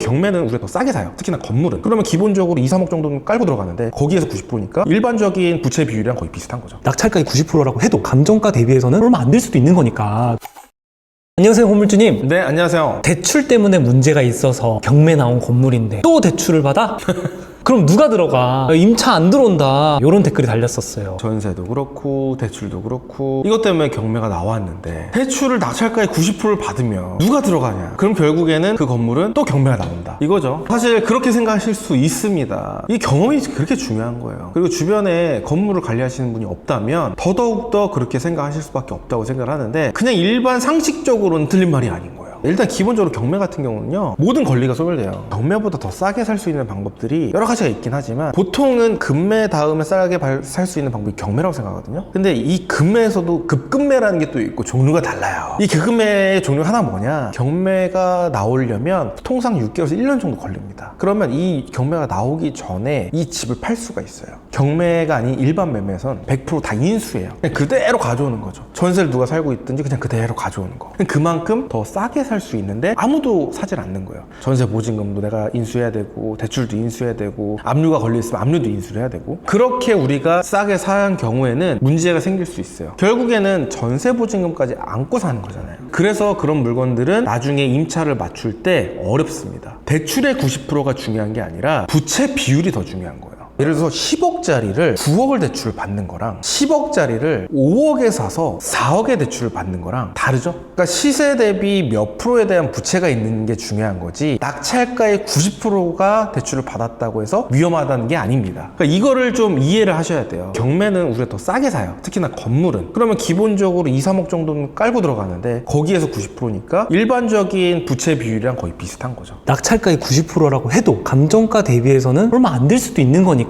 경매는 우리가 더 싸게 사요. 특히나 건물은. 그러면 기본적으로 2, 3억 정도는 깔고 들어가는데 거기에서 90%니까 일반적인 부채 비율이랑 거의 비슷한 거죠. 낙찰가액 90%라고 해도 감정가 대비해서는 얼마 안 될 수도 있는 거니까. 안녕하세요, 건물주님. 네, 안녕하세요. 대출 때문에 문제가 있어서 경매 나온 건물인데 또 대출을 받아? 그럼 누가 들어가? 임차 안 들어온다. 이런 댓글이 달렸었어요. 전세도 그렇고 대출도 그렇고 이것 때문에 경매가 나왔는데 대출을 낙찰가의 90%를 받으면 누가 들어가냐? 그럼 결국에는 그 건물은 또 경매가 나온다. 이거죠. 사실 그렇게 생각하실 수 있습니다. 이 경험이 그렇게 중요한 거예요. 그리고 주변에 건물을 관리하시는 분이 없다면 더더욱더 그렇게 생각하실 수밖에 없다고 생각을 하는데 그냥 일반 상식적으로는 틀린 말이 아닌 거예요. 일단 기본적으로 경매 같은 경우는요, 모든 권리가 소멸돼요. 경매보다 더 싸게 살 수 있는 방법들이 여러 가지가 있긴 하지만 보통은 금매 다음에 싸게 살 수 있는 방법이 경매라고 생각하거든요. 근데 이 금매에서도 급금매라는 게 또 있고 종류가 달라요. 이 급금매의 종류 하나 뭐냐, 경매가 나오려면 통상 6개월에서 1년 정도 걸립니다. 그러면 이 경매가 나오기 전에 이 집을 팔 수가 있어요. 경매가 아닌 일반 매매에선 100% 다 인수예요. 그냥 그대로 가져오는 거죠. 전세를 누가 살고 있든지 그냥 그대로 가져오는 거. 그만큼 더 싸게 살 수 있는데 아무도 사질 않는 거예요. 전세 보증금도 내가 인수해야 되고 대출도 인수해야 되고 압류가 걸려있으면 압류도 인수를 해야 되고, 그렇게 우리가 싸게 산 경우에는 문제가 생길 수 있어요. 결국에는 전세 보증금까지 안고 사는 거잖아요. 그래서 그런 물건들은 나중에 임차를 맞출 때 어렵습니다. 대출의 90%가 중요한 게 아니라 부채 비율이 더 중요한 거예요. 예를 들어서 10억짜리를 9억을 대출을 받는 거랑 10억짜리를 5억에 사서 4억의 대출을 받는 거랑 다르죠? 그러니까 시세 대비 몇 프로에 대한 부채가 있는 게 중요한 거지 낙찰가의 90%가 대출을 받았다고 해서 위험하다는 게 아닙니다. 그러니까 이거를 좀 이해를 하셔야 돼요. 경매는 우리가 더 싸게 사요. 특히나 건물은. 그러면 기본적으로 2, 3억 정도는 깔고 들어가는데 거기에서 90%니까 일반적인 부채 비율이랑 거의 비슷한 거죠. 낙찰가액 90%라고 해도 감정가 대비해서는 얼마 안 될 수도 있는 거니까.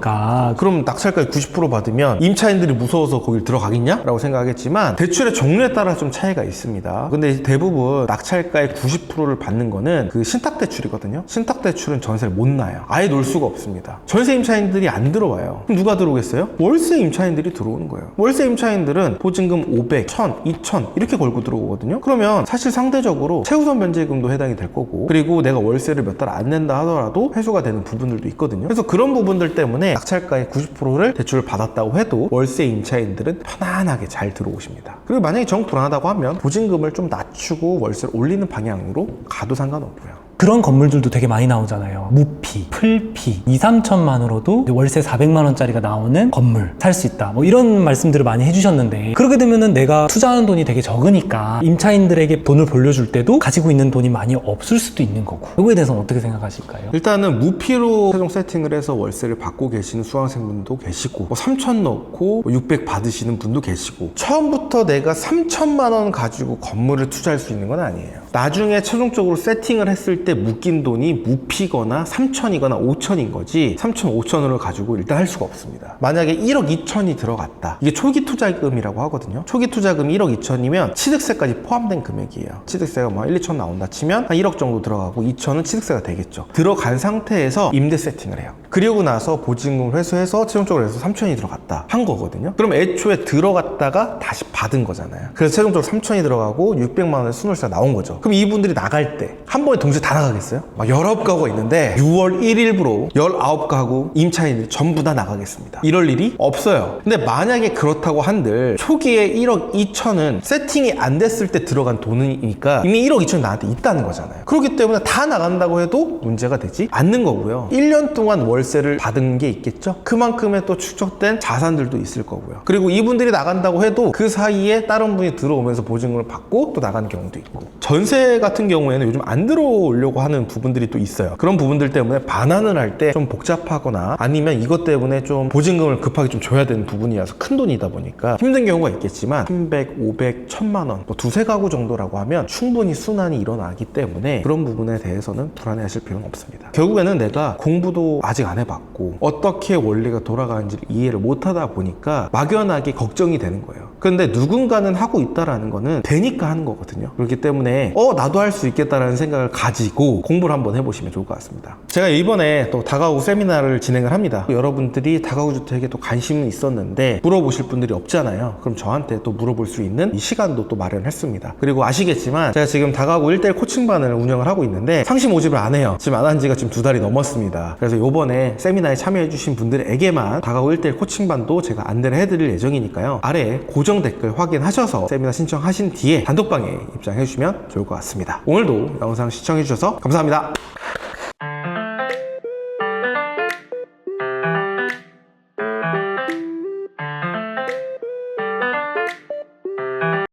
그럼 낙찰가액 90% 받으면 임차인들이 무서워서 거길 들어가겠냐? 라고 생각하겠지만 대출의 종류에 따라 좀 차이가 있습니다. 근데 대부분 낙찰가액 90%를 받는 거는 그 신탁대출이거든요. 신탁대출은 전세를 못 놔요. 아예 놓을 수가 없습니다. 전세 임차인들이 안 들어와요. 그럼 누가 들어오겠어요? 월세 임차인들이 들어오는 거예요. 월세 임차인들은 보증금 500, 1000, 2000 이렇게 걸고 들어오거든요. 그러면 사실 상대적으로 최우선 변제금도 해당이 될 거고, 그리고 내가 월세를 몇 달 안 낸다 하더라도 회수가 되는 부분들도 있거든요. 그래서 그런 부분들 때문에 낙찰가의 90%를 대출을 받았다고 해도 월세 임차인들은 편안하게 잘 들어오십니다. 그리고 만약에 정 불안하다고 하면 보증금을 좀 낮추고 월세를 올리는 방향으로 가도 상관없고요. 그런 건물들도 되게 많이 나오잖아요. 무피, 풀피, 2, 3천만으로도 월세 400만 원짜리가 나오는 건물 살 수 있다. 뭐 이런 말씀들을 많이 해주셨는데, 그렇게 되면은 내가 투자하는 돈이 되게 적으니까 임차인들에게 돈을 돌려줄 때도 가지고 있는 돈이 많이 없을 수도 있는 거고, 이거에 대해서는 어떻게 생각하실까요? 일단은 무피로 최종 세팅을 해서 월세를 받고 계시는 수강생분도 계시고, 3천 넣고 600 받으시는 분도 계시고, 처음부터 내가 3천만 원 가지고 건물을 투자할 수 있는 건 아니에요. 나중에 최종적으로 세팅을 했을 때 묶인 돈이 무피거나 3천이거나 5천인 거지 3천, 5천을 가지고 일단 할 수가 없습니다. 만약에 1억 2천이 들어갔다. 이게 초기 투자금이라고 하거든요. 초기 투자금이 1억 2천이면 취득세까지 포함된 금액이에요. 취득세가 뭐 1, 2천 나온다 치면 한 1억 정도 들어가고 2천은 취득세가 되겠죠. 들어간 상태에서 임대 세팅을 해요. 그리고 나서 보증금을 회수해서 최종적으로 해서 3천이 들어갔다 한 거거든요. 그럼 애초에 들어갔다가 다시 받은 거잖아요. 그래서 최종적으로 3천이 들어가고 600만 원의 순월세가 나온 거죠. 그럼 이분들이 나갈 때 한 번에 동시에 다 나가겠어요? 막 19가구가 있는데 6월 1일부로 19가구 임차인들이 전부 다 나가겠습니다. 이럴 일이 없어요. 근데 만약에 그렇다고 한들 초기에 1억 2천은 세팅이 안 됐을 때 들어간 돈이니까 이미 1억 2천이 나한테 있다는 거잖아요. 그렇기 때문에 다 나간다고 해도 문제가 되지 않는 거고요. 1년 동안 월세를 받은 게 있겠죠? 그만큼의 또 축적된 자산들도 있을 거고요. 그리고 이분들이 나간다고 해도 그 사이에 다른 분이 들어오면서 보증금을 받고 또 나가는 경우도 있고, 전세 같은 경우에는 요즘 안 들어오려고 하는 부분들이 또 있어요. 그런 부분들 때문에 반환을 할 때 좀 복잡하거나 아니면 이것 때문에 좀 보증금을 급하게 좀 줘야 되는 부분이라서 큰 돈이다 보니까 힘든 경우가 있겠지만 300, 500, 1000만 원, 뭐 두세 가구 정도라고 하면 충분히 순환이 일어나기 때문에 그런 부분에 대해서는 불안해하실 필요는 없습니다. 결국에는 내가 공부도 아직 안 해봤고 어떻게 원리가 돌아가는지를 이해를 못하다 보니까 막연하게 걱정이 되는 거예요. 그런데 누군가는 하고 있다라는 거는 되니까 하는 거거든요. 그렇기 때문에 나도 할 수 있겠다라는 생각을 가지고 공부를 한번 해보시면 좋을 것 같습니다. 제가 이번에 또 다가구 세미나를 진행을 합니다. 여러분들이 다가구 주택에 또 관심은 있었는데 물어보실 분들이 없잖아요. 그럼 저한테 또 물어볼 수 있는 이 시간도 또 마련했습니다. 그리고 아시겠지만 제가 지금 다가구 1대1 코칭반을 운영을 하고 있는데 상시 모집을 안 해요. 지금 안 한 지가 지금 2달이 넘었습니다. 그래서 요번에 세미나에 참여해주신 분들에게만 다가구 1대1 코칭반도 제가 안내를 해드릴 예정이니까요. 아래 고정 댓글 확인하셔서 세미나 신청하신 뒤에 단톡방에 입장해주시면 좋을 것 같습니다. 오늘도 영상 시청해주셔서 감사합니다.